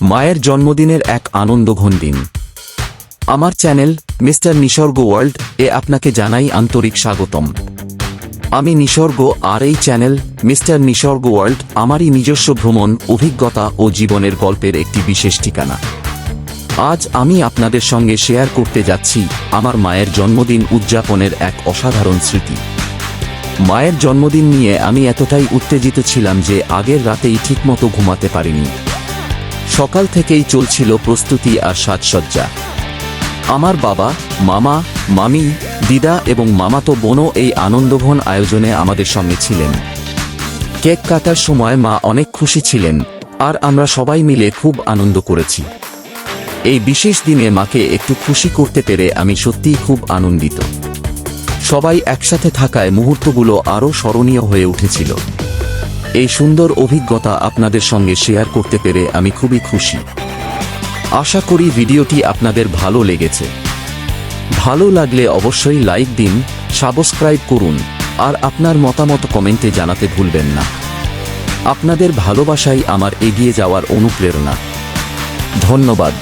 মায়ের জন্মদিনের এক আনন্দঘন দিন। আমার চ্যানেল মিস্টার নিসর্গ ওয়ার্ল্ড এ আপনাকে জানাই আন্তরিক স্বাগতম। আমি নিসর্গ, আর এই চ্যানেল মিস্টার নিসর্গ ওয়ার্ল্ড আমারই নিজস্ব ভ্রমণ অভিজ্ঞতা ও জীবনের গল্পের একটি বিশেষ ঠিকানা। আজ আমি আপনাদের সঙ্গে শেয়ার করতে যাচ্ছি আমার মায়ের জন্মদিন উদযাপনের এক অসাধারণ স্মৃতি। মায়ের জন্মদিন নিয়ে আমি এতটাই উত্তেজিত ছিলাম যে আগের রাতেই ঠিকমতো ঘুমাতে পারিনি। সকাল থেকেই চলছিল প্রস্তুতি আর সাজসজ্জা। আমার বাবা, মামা, মামি, দিদা এবং মামাতো বোনও এই আনন্দঘন আয়োজনে আমাদের সঙ্গে ছিলেন। কেক কাটার সময় মা অনেক খুশি ছিলেন, আর আমরা সবাই মিলে খুব আনন্দ করেছি। এই বিশেষ দিনে মাকে একটু খুশি করতে পেরে আমি সত্যিই খুব আনন্দিত। সবাই একসাথে থাকায় মুহূর্তগুলো আরও স্মরণীয় হয়ে উঠেছিল। এই সুন্দর অভিজ্ঞতা আপনাদের সঙ্গে শেয়ার করতে পেরে আমি খুবই খুশি। আশা করি ভিডিওটি আপনাদের ভালো লেগেছে। ভালো লাগলে অবশ্যই লাইক দিন, সাবস্ক্রাইব করুন, আর আপনার মতামত কমেন্টে জানাতে ভুলবেন না। আপনাদের ভালোবাসাই আমার এগিয়ে যাওয়ার অনুপ্রেরণা। ধন্যবাদ।